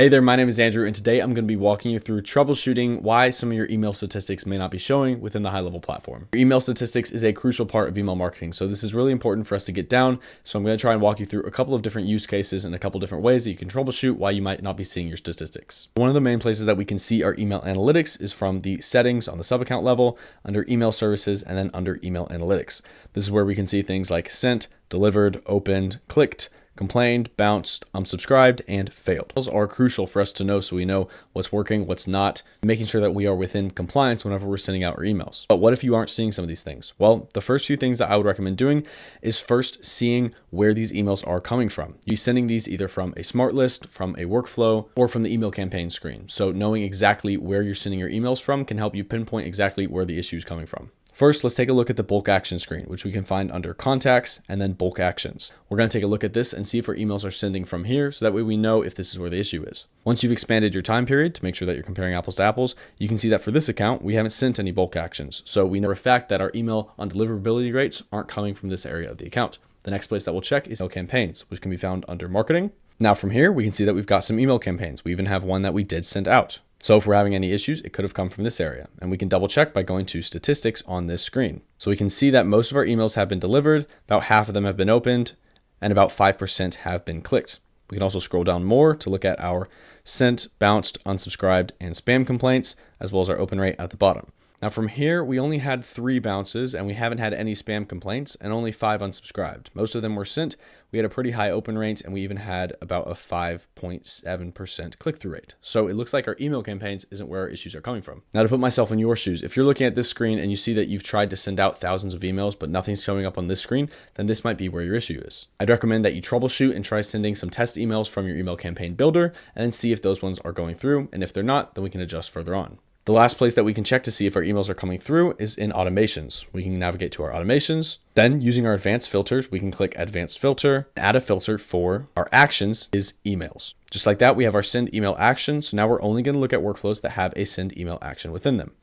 Hey there, my name is Andrew, and today I'm going to be walking you through troubleshooting why some of your email statistics may not be showing within the HighLevel platform. Your email statistics is a crucial part of email marketing, so this is really important for us to get down. So I'm going to try and walk you through a couple of different use cases and a couple different ways that you can troubleshoot why you might not be seeing your statistics. One of the main places that we can see our email analytics is from the settings on the sub-account level, under email services, and then under email analytics. This is where we can see things like sent, delivered, opened, clicked, complained, bounced, unsubscribed, and failed. Those are crucial for us to know so we know what's working, what's not, making sure that we are within compliance whenever we're sending out our emails. But what if you aren't seeing some of these things? Well, the first few things that I would recommend doing is first seeing where these emails are coming from. You're sending these either from a smart list, from a workflow, or from the email campaign screen. So knowing exactly where you're sending your emails from can help you pinpoint exactly where the issue is coming from. First, let's take a look at the bulk action screen, which we can find under contacts and then bulk actions. We're going to take a look at this and see if our emails are sending from here, so that way we know if this is where the issue is. Once you've expanded your time period to make sure that you're comparing apples to apples, you can see that for this account, we haven't sent any bulk actions. So we know for a fact that our email undeliverability rates aren't coming from this area of the account. The next place that we'll check is email campaigns, which can be found under marketing. Now from here, we can see that we've got some email campaigns. We even have one that we did send out. So if we're having any issues, it could have come from this area, and we can double check by going to statistics on this screen. So we can see that most of our emails have been delivered, about half of them have been opened, and about 5% have been clicked. We can also scroll down more to look at our sent, bounced, unsubscribed, and spam complaints, as well as our open rate at the bottom. Now from here, we only had 3 bounces and we haven't had any spam complaints and only 5 unsubscribed. Most of them were sent. We had a pretty high open rate and we even had about a 5.7% click-through rate. So it looks like our email campaigns isn't where our issues are coming from. Now to put myself in your shoes, if you're looking at this screen and you see that you've tried to send out thousands of emails, but nothing's showing up on this screen, then this might be where your issue is. I'd recommend that you troubleshoot and try sending some test emails from your email campaign builder and then see if those ones are going through. And if they're not, then we can adjust further on. The last place that we can check to see if our emails are coming through is in automations. We can navigate to our automations. Then using our advanced filters, we can click advanced filter, add a filter for our actions is emails. Just like that, we have our send email action. So now we're only going to look at workflows that have a send email action within them.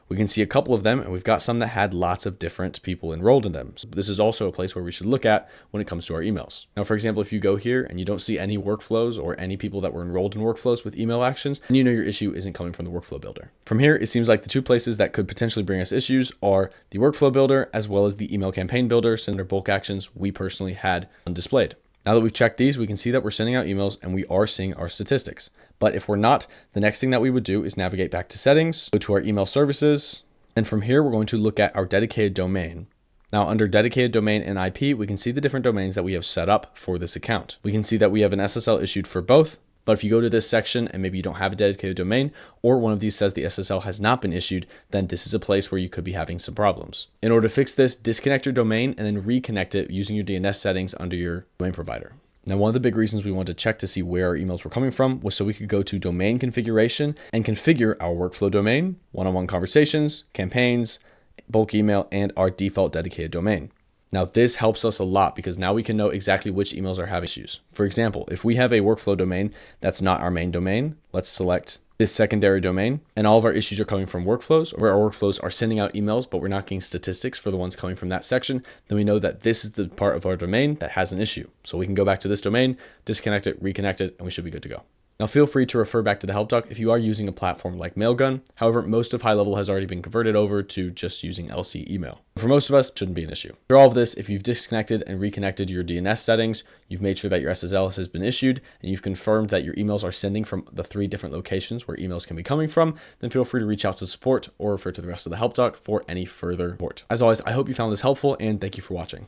We can see a couple of them, and we've got some that had lots of different people enrolled in them. So this is also a place where we should look at when it comes to our emails. Now, for example, if you go here and you don't see any workflows or any people that were enrolled in workflows with email actions, then you know your issue isn't coming from the workflow builder. From here, it seems like the 2 places that could potentially bring us issues are the workflow builder as well as the email campaign builder, so under bulk actions we personally had displayed. Now that we've checked these, we can see that we're sending out emails and we are seeing our statistics. But if we're not, the next thing that we would do is navigate back to settings, go to our email services, and from here, we're going to look at our dedicated domain. Now under dedicated domain and IP, we can see the different domains that we have set up for this account. We can see that we have an SSL issued for both, but if you go to this section and maybe you don't have a dedicated domain, or one of these says the SSL has not been issued, then this is a place where you could be having some problems. In order to fix this, disconnect your domain and then reconnect it using your DNS settings under your domain provider. Now, one of the big reasons we wanted to check to see where our emails were coming from was so we could go to domain configuration and configure our workflow domain, one-on-one conversations, campaigns, bulk email, and our default dedicated domain. Now, this helps us a lot because now we can know exactly which emails are having issues. For example, if we have a workflow domain that's not our main domain, let's select this secondary domain, and all of our issues are coming from workflows, where our workflows are sending out emails, but we're not getting statistics for the ones coming from that section, then we know that this is the part of our domain that has an issue. So we can go back to this domain, disconnect it, reconnect it, and we should be good to go. Now feel free to refer back to the help doc if you are using a platform like Mailgun. However, most of HighLevel has already been converted over to just using LC email. For most of us, it shouldn't be an issue. For all of this, if you've disconnected and reconnected your DNS settings, you've made sure that your SSL has been issued, and you've confirmed that your emails are sending from the 3 different locations where emails can be coming from, then feel free to reach out to support or refer to the rest of the help doc for any further support. As always, I hope you found this helpful and thank you for watching.